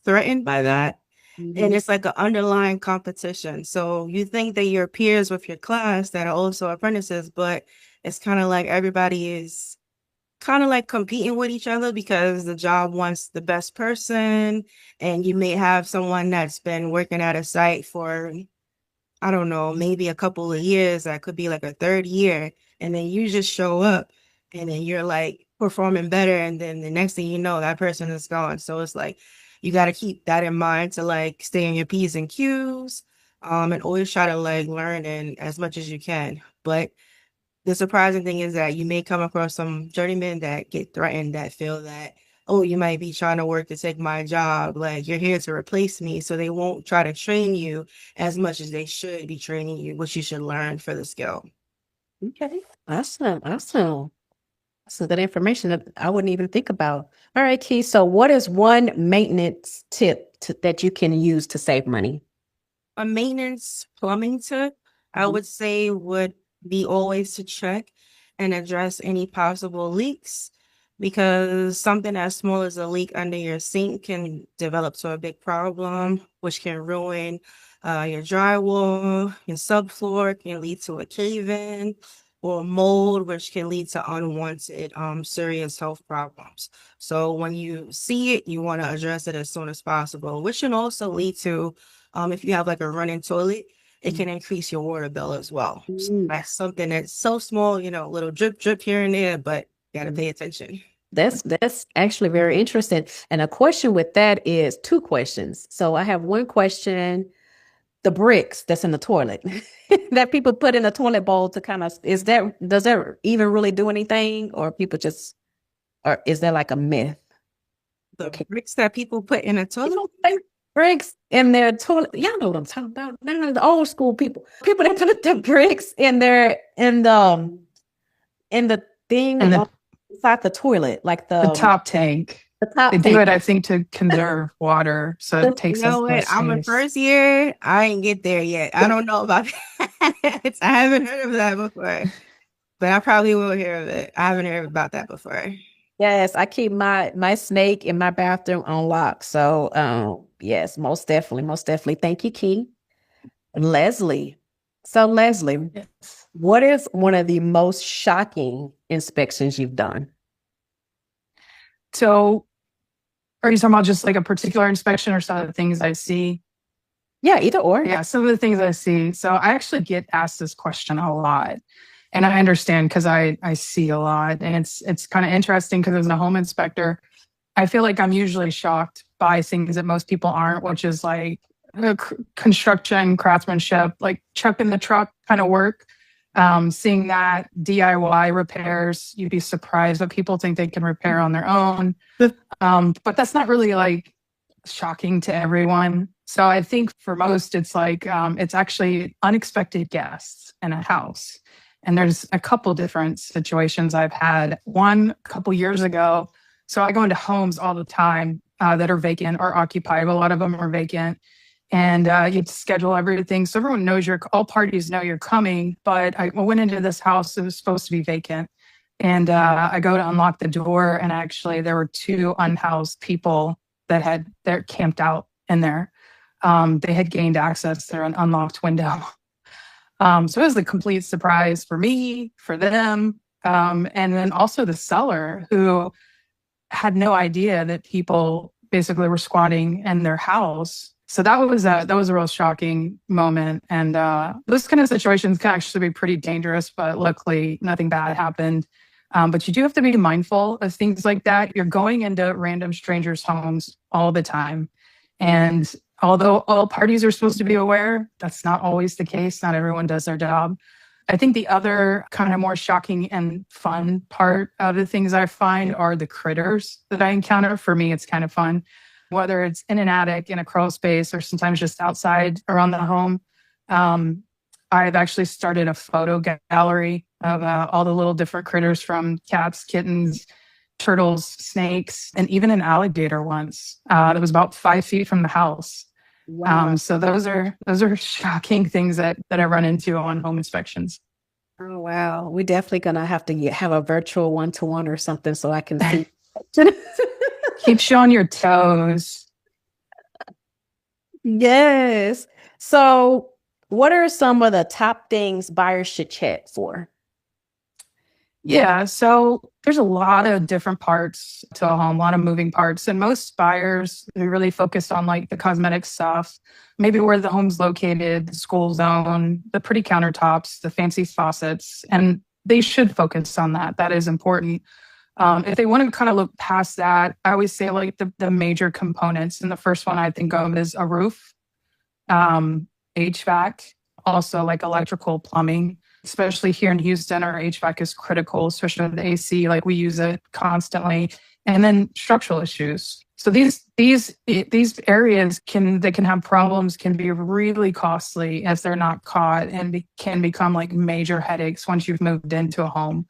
threatened by that. And it's like an underlying competition. So you think that your peers with your class that are also apprentices, but it's kind of like everybody is kind of like competing with each other because the job wants the best person. And you may have someone that's been working at a site for, I don't know, maybe a couple of years. That could be like a third year. And then you just show up and then you're like performing better. And then the next thing you know, that person is gone. So it's like, you got to keep that in mind to like stay in your P's and Q's and always try to like learn as much as you can. But the surprising thing is that you may come across some journeymen that get threatened, that feel that, oh, you might be trying to work to take my job. Like, you're here to replace me. So they won't try to train you as much as they should be training you, which you should learn for the skill. Okay. Awesome. Awesome. So that information that I wouldn't even think about. All right, Key. So what is one maintenance tip that you can use to save money? A maintenance plumbing tip, I would say, would be always to check and address any possible leaks, because something as small as a leak under your sink can develop to a big problem, which can ruin your drywall, your subfloor, can lead to a cave-in, or mold, which can lead to unwanted serious health problems. So when you see it, you want to address it as soon as possible, which can also lead to, if you have like a running toilet, it can increase your water bill as well. So that's something that's so small, you know, a little drip, drip here and there, but you gotta pay attention. That's actually very interesting. And a question with that is two questions. So I have one question, the bricks that's in the toilet that people put in the toilet bowl to kind of, does that even really do anything, or people just, or is that like a myth? The bricks that people put in a toilet. People think bricks in their toilet. Y'all know what I'm talking about. Now the old school people that put the bricks in their in the thing inside the toilet, like the top tank. The top They tank. do it, I think, to conserve water, so it takes You know less what? I'm in space. first year. I ain't get there yet. I don't know about that. I haven't heard of that before, but I probably will hear of it. I haven't heard about that before. Yes, I keep my snake in my bathroom on lock. So yes, most definitely. Thank you, Key. Leslie. So Leslie, Yes. what is one of the most shocking inspections you've done? So, are you talking about just like a particular inspection or some of the things I see? Yeah, either or. Yeah, some of the things I see. So I actually get asked this question a lot. And I understand because I see a lot. And it's kind of interesting because as a home inspector, I feel like I'm usually shocked by things that most people aren't, which is like construction, craftsmanship, like chuck in the truck kind of work. Seeing that DIY repairs, you'd be surprised what people think they can repair on their own. But that's not really like shocking to everyone. So I think for most, it's like, it's actually unexpected guests in a house. And there's a couple different situations I've had. One a couple years ago. So I go into homes all the time that are vacant or occupied. A lot of them are vacant. And you have to schedule everything. So everyone knows all parties know you're coming. But I went into this house. It was supposed to be vacant. And I go to unlock the door. And actually there were two unhoused people that they're camped out in there. They had gained access through an unlocked window. So it was a complete surprise for me, for them. And then also the seller, who had no idea that people basically were squatting in their house. So that was a real shocking moment. And those kind of situations can actually be pretty dangerous, but luckily nothing bad happened. But you do have to be mindful of things like that. You're going into random strangers' homes all the time. And although all parties are supposed to be aware, that's not always the case. Not everyone does their job. I think the other kind of more shocking and fun part of the things I find are the critters that I encounter. For me, it's kind of fun, whether it's in an attic, in a crawl space, or sometimes just outside around the home. I've actually started a photo gallery of all the little different critters, from cats, kittens, turtles, snakes, and even an alligator once that was about 5 feet from the house. Wow. So those are shocking things that I run into on home inspections. Oh, wow. We're definitely going to have to have a virtual one-to-one or something so I can see. Keeps you on your toes. Yes. So what are some of the top things buyers should check for? Yeah, so there's a lot of different parts to a home, a lot of moving parts. And most buyers, they really focus on like the cosmetic stuff, maybe where the home's located, the school zone, the pretty countertops, the fancy faucets. And they should focus on that. That is important. If they want to kind of look past that, I always say like the major components. And the first one I think of is a roof, HVAC, also like electrical, plumbing. especially here in Houston, our HVAC is critical, especially with the AC. Like we use it constantly. And then structural issues. So these areas can have problems, can be really costly if they're not caught, and can become like major headaches once you've moved into a home.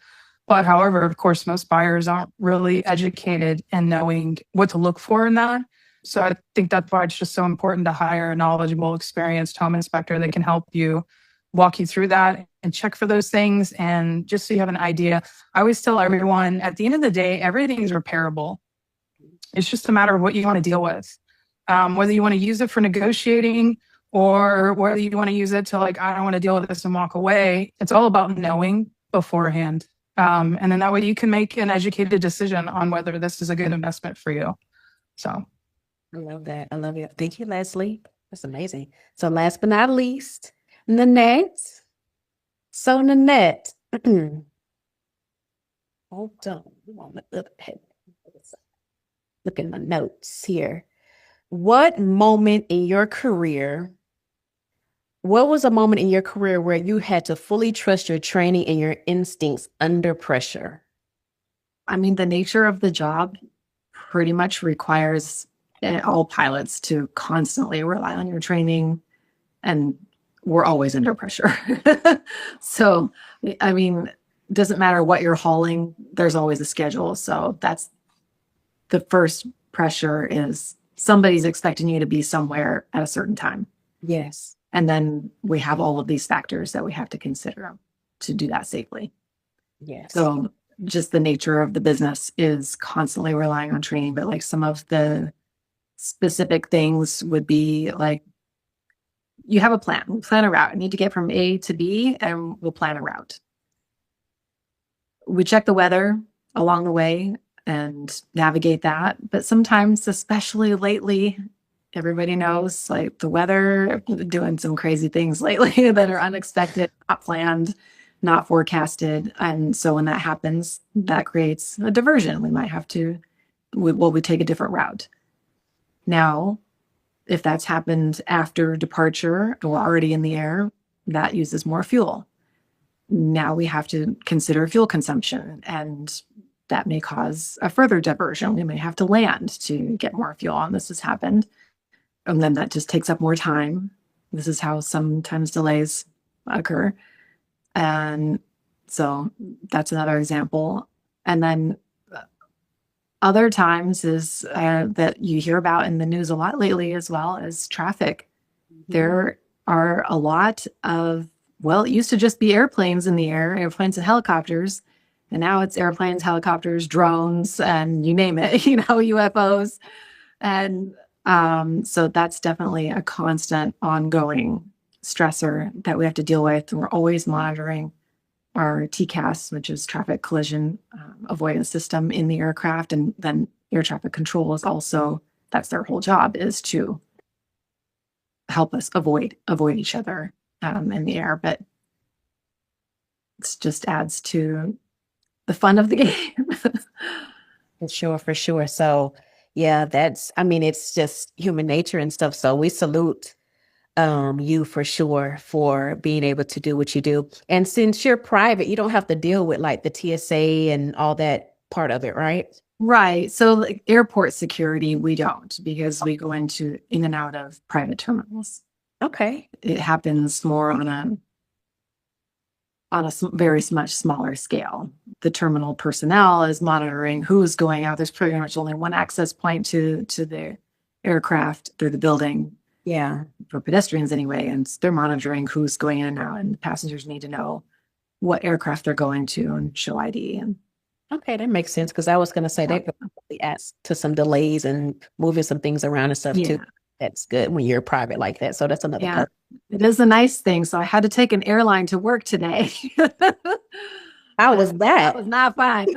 But however, of course, most buyers aren't really educated in knowing what to look for in that. So I think that's why it's just so important to hire a knowledgeable, experienced home inspector that can help you walk you through that and check for those things. And just so you have an idea, I always tell everyone at the end of the day, everything is repairable. It's just a matter of what you want to deal with. Whether you want to use it for negotiating or whether you want to use it to like, I don't want to deal with this and walk away. It's all about knowing beforehand. And then that way you can make an educated decision on whether this is a good investment for you. So. I love that. I love it. Thank you, Leslie. That's amazing. So last but not least, Nanette. So Nanette, hold on. Look at my notes here. What was a moment in your career where you had to fully trust your training and your instincts under pressure? I mean, the nature of the job pretty much requires all pilots to constantly rely on your training, and we're always under pressure. So, I mean, it doesn't matter what you're hauling, there's always a schedule. So that's the first pressure, is somebody's expecting you to be somewhere at a certain time. Yes. And then we have all of these factors that we have to consider to do that safely. Yes. So just the nature of the business is constantly relying on training, but like some of the specific things would be like, you have a plan. We'll plan a route. I need to get from A to B, and we'll plan a route. We check the weather along the way and navigate that. But sometimes, especially lately, everybody knows like the weather, doing some crazy things lately that are unexpected, not planned, not forecasted. And so when that happens, that creates a diversion. We might have to, we take a different route. Now, if that's happened after departure or already in the air, that uses more fuel. Now we have to consider fuel consumption, and that may cause a further diversion. We may have to land to get more fuel, and this has happened. And then that just takes up more time. This is how sometimes delays occur. And so that's another example. And then other times is that you hear about in the news a lot lately as well, as traffic. Mm-hmm. There are a lot of, well, it used to just be airplanes in the air, airplanes and helicopters. And now it's airplanes, helicopters, drones, and you name it, UFOs. And so that's definitely a constant ongoing stressor that we have to deal with. And we're always monitoring our TCAS, which is traffic collision avoidance system in the aircraft. And then air traffic control is also, that's their whole job, is to help us avoid each other in the air. But it just adds to the fun of the game. For sure. So yeah, it's just human nature and stuff. So we salute you for sure for being able to do what you do. And since you're private, you don't have to deal with like the TSA and all that part of it, right? Right. So like airport security, we don't, because we go in and out of private terminals. Okay. It happens more on a very much smaller scale. The terminal personnel is monitoring who's going out. There's pretty much only one access point to the aircraft through the building. Yeah. For pedestrians anyway. And they're monitoring who's going in and out, and the passengers need to know what aircraft they're going to and show ID. And okay, that makes sense, because I was going to say that could probably add to some delays and moving some things around and stuff too. That's good when you're private like that. So that's another part. It is a nice thing. So I had to take an airline to work today. How was that? That was not fun.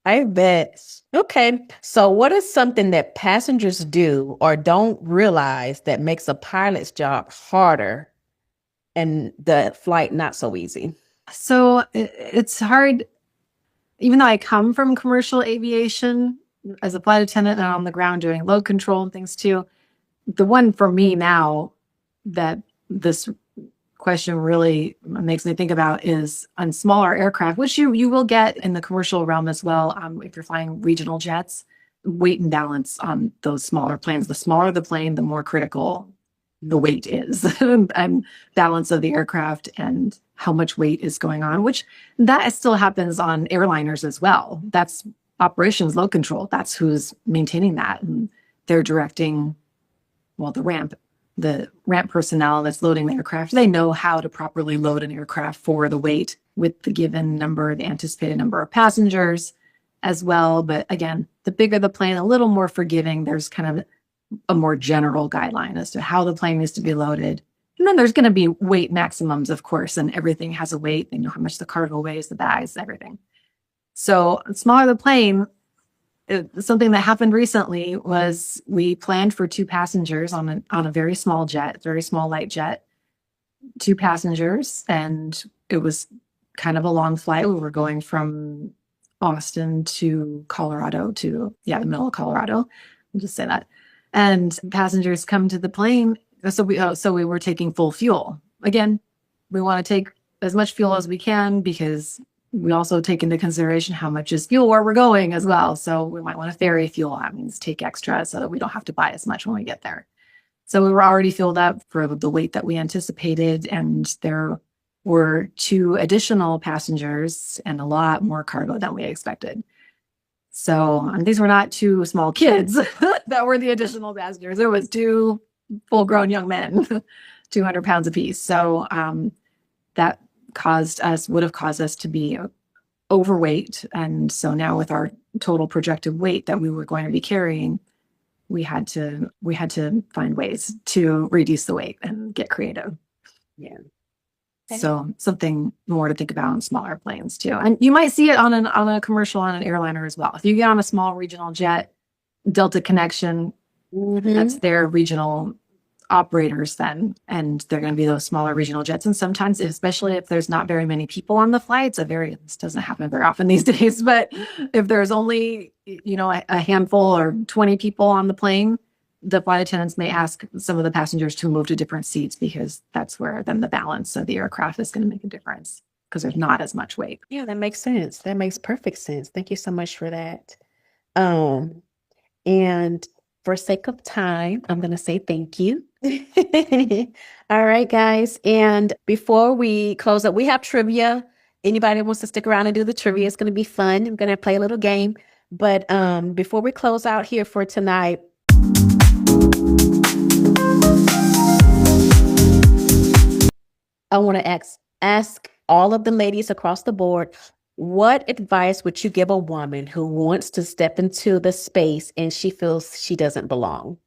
I bet. Okay. So what is something that passengers do or don't realize that makes a pilot's job harder and the flight not so easy? So it's hard, even though I come from commercial aviation as a flight attendant and on the ground doing load control and things too. The one for me now that this question really makes me think about is on smaller aircraft, which you will get in the commercial realm as well. If you're flying regional jets, weight and balance on those smaller planes. The smaller the plane, the more critical the weight is and balance of the aircraft and how much weight is going on, which that still happens on airliners as well. That's operations load control. That's who's maintaining that. And they're directing, well, the ramp personnel that's loading the aircraft. They know how to properly load an aircraft for the weight with the given number, the anticipated number of passengers as well. But again, the bigger the plane, a little more forgiving. There's kind of a more general guideline as to how the plane needs to be loaded. And then there's going to be weight maximums, of course, and everything has a weight. They know how much the cargo weighs, the bags, everything. So the smaller the plane, something that happened recently was we planned for 2 passengers on a very small jet, very small light jet, 2 passengers, and it was kind of a long flight. We were going from Austin to Colorado to the middle of Colorado. I'll just say that. And passengers come to the plane. So we were taking full fuel. Again, we want to take as much fuel as we can because we also take into consideration how much is fuel where we're going as well. So we might want to ferry fuel. That means take extra so that we don't have to buy as much when we get there. So we were already filled up for the weight that we anticipated. And there were 2 additional passengers and a lot more cargo than we expected. So these were not 2 small kids that were the additional passengers. There was 2 full-grown young men, 200 pounds apiece. So that would have caused us to be overweight. And so now with our total projected weight that we were going to be carrying, we had to find ways to reduce the weight and get creative. Yeah. So something more to think about on smaller planes too. And you might see it on a commercial, on an airliner as well. If you get on a small regional jet, Delta Connection, that's their regional operators then, and they're going to be those smaller regional jets. And sometimes, especially if there's not very many people on the flight, this doesn't happen very often these days, but if there's only, a handful or 20 people on the plane, the flight attendants may ask some of the passengers to move to different seats because that's where then the balance of the aircraft is going to make a difference because there's not as much weight. Yeah, that makes sense. That makes perfect sense. Thank you so much for that. And for sake of time, I'm going to say thank you. All right, guys. And before we close up, we have trivia. Anybody wants to stick around and do the trivia? It's going to be fun. I'm going to play a little game. But before we close out here for tonight, I want to ask all of the ladies across the board, what advice would you give a woman who wants to step into the space and she feels she doesn't belong?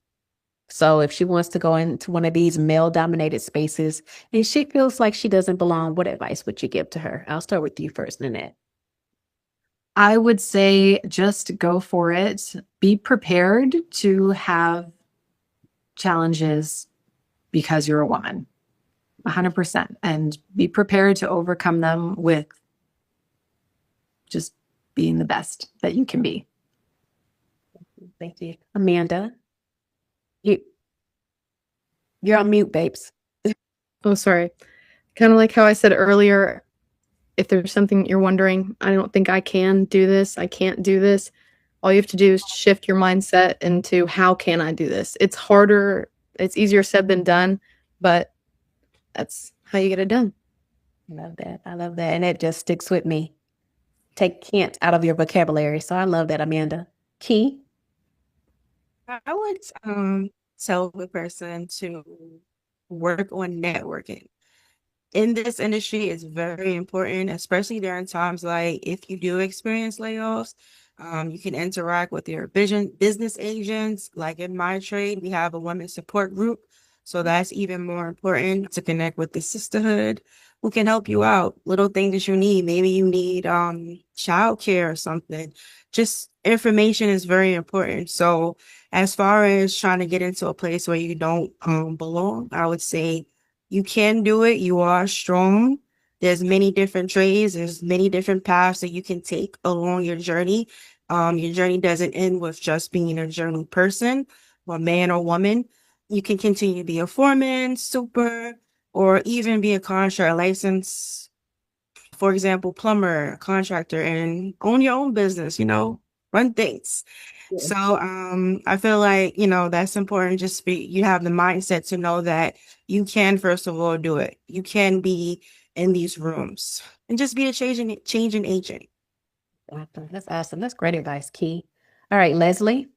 So if she wants to go into one of these male-dominated spaces and she feels like she doesn't belong, what advice would you give to her? I'll start with you first, Nanette. I would say just go for it. Be prepared to have challenges because you're a woman, 100%. And be prepared to overcome them with just being the best that you can be. Thank you. Amanda, you're on mute, babes. Oh, sorry. Kind of like how I said earlier, if there's something you're wondering, I don't think I can do this, I can't do this, all you have to do is shift your mindset into how can I do this? It's harder, it's easier said than done, but that's how you get it done. I love that. I love that. And it just sticks with me. Take can't out of your vocabulary. So I love that, Amanda. Key? I would tell the person to work on networking. In this industry, it's very important, especially during times like if you do experience layoffs, you can interact with your business agents. Like in my trade, we have a women's support group. So that's even more important to connect with the sisterhood who can help you out. Little things that you need. Maybe you need childcare or something. Just information is very important. So as far as trying to get into a place where you don't belong, I would say you can do it. You are strong. There's many different trades. There's many different paths that you can take along your journey. Your journey doesn't end with just being a journey person, or man or woman. You can continue to be a foreman, super, or even be a contractor, licensed, for example, plumber, contractor, and own your own business, run things. So I feel like, that's important. Just you have the mindset to know that you can, first of all, do it. You can be in these rooms and just be a changing agent. That's awesome. That's great advice, Key. All right, Leslie.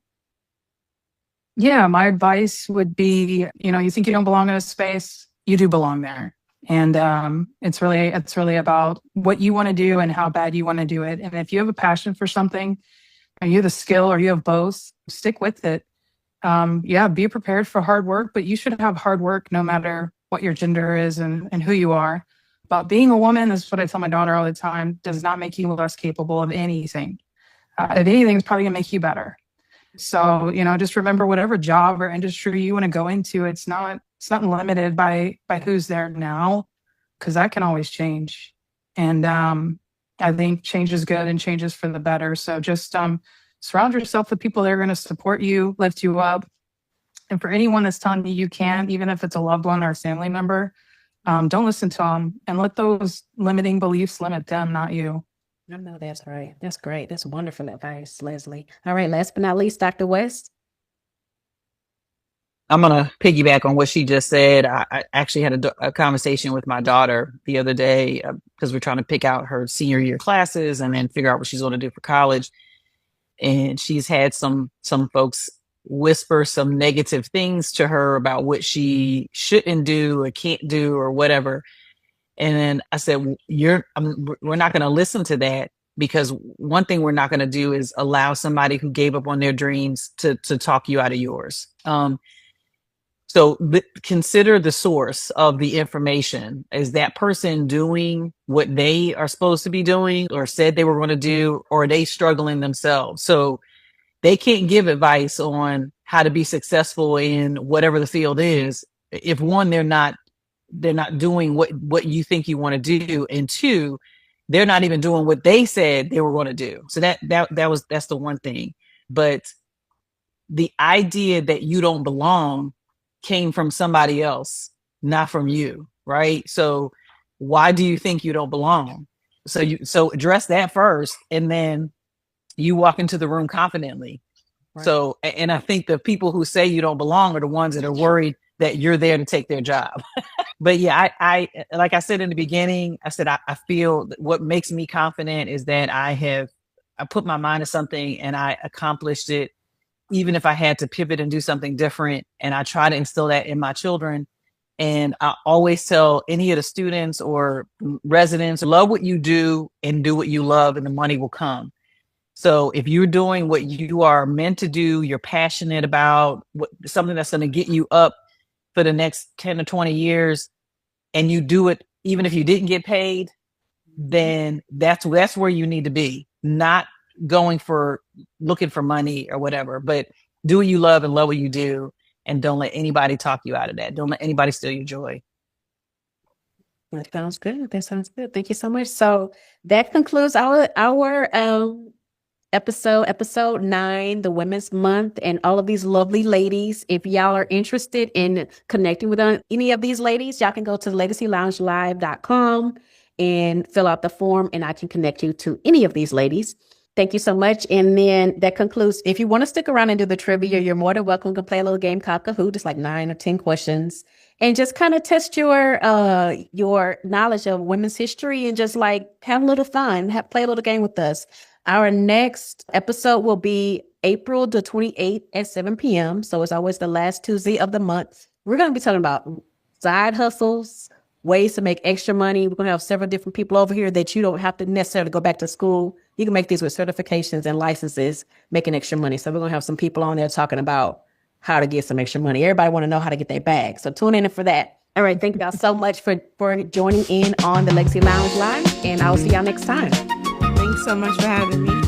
Yeah, my advice would be, you think you don't belong in a space, you do belong there. And it's really about what you want to do and how bad you want to do it. And if you have a passion for something, or you have the skill, or you have both, stick with it. Be prepared for hard work, but you should have hard work no matter what your gender is and who you are. But being a woman, this is what I tell my daughter all the time, does not make you less capable of anything. If anything, it's probably gonna make you better. So, just remember, whatever job or industry you want to go into, it's not limited by who's there now, because that can always change. And I think change is good and change is for the better. So just surround yourself with people that are going to support you, lift you up. And for anyone that's telling you can't, even if it's a loved one or a family member, don't listen to them and let those limiting beliefs limit them, not you. I know that's right. That's great. That's wonderful advice, Leslie. All right, last but not least, Dr. West. I'm going to piggyback on what she just said. I actually had a conversation with my daughter the other day because we're trying to pick out her senior year classes and then figure out what she's going to do for college. And she's had some folks whisper some negative things to her about what she shouldn't do or can't do or whatever. And then I said, we're not going to listen to that, because one thing we're not going to do is allow somebody who gave up on their dreams to talk you out of yours. So consider the source of the information. Is that person doing what they are supposed to be doing or said they were going to do, or are they struggling themselves? So they can't give advice on how to be successful in whatever the field is if, one, they're not doing what you think you want to do, and two, they're not even doing what they said they were going to do. So that's the one thing. But the idea that you don't belong came from somebody else, not from you, right? So why do you think you don't belong? So address that first, and then you walk into the room confidently. Right. So, and I think the people who say you don't belong are the ones that are worried that you're there to take their job. But yeah, I like I said in the beginning, I said, I feel that what makes me confident is that I put my mind to something and I accomplished it, even if I had to pivot and do something different. And I try to instill that in my children. And I always tell any of the students or residents, love what you do and do what you love, and the money will come. So if you're doing what you are meant to do, you're passionate about something that's going to get you up for the next 10 or 20 years, and you do it even if you didn't get paid, then that's where you need to be. Not looking for money or whatever, but do what you love and love what you do, and don't let anybody talk you out of that. Don't let anybody steal your joy. That sounds good. Thank you so much. So that concludes our episode 9, the Women's Month, and all of these lovely ladies. If y'all are interested in connecting with any of these ladies, y'all can go to legacyloungelive.com and fill out the form, and I can connect you to any of these ladies. Thank you so much. And then that concludes. If you want to stick around and do the trivia, you're more than welcome to play a little game called Kahoot. Just like 9 or 10 questions, and just kind of test your knowledge of women's history, and just like have a little fun, play a little game with us. Our next episode will be April the 28th at 7 p.m. So it's always the last Tuesday of the month. We're going to be talking about side hustles, ways to make extra money. We're going to have several different people over here that you don't have to necessarily go back to school. You can make these with certifications and licenses, making extra money. So we're going to have some people on there talking about how to get some extra money. Everybody want to know how to get their bag. So tune in for that. All right. Thank you all so much for joining in on the Legacy Lounge Live, and I'll see y'all next time. Thanks so much for having me.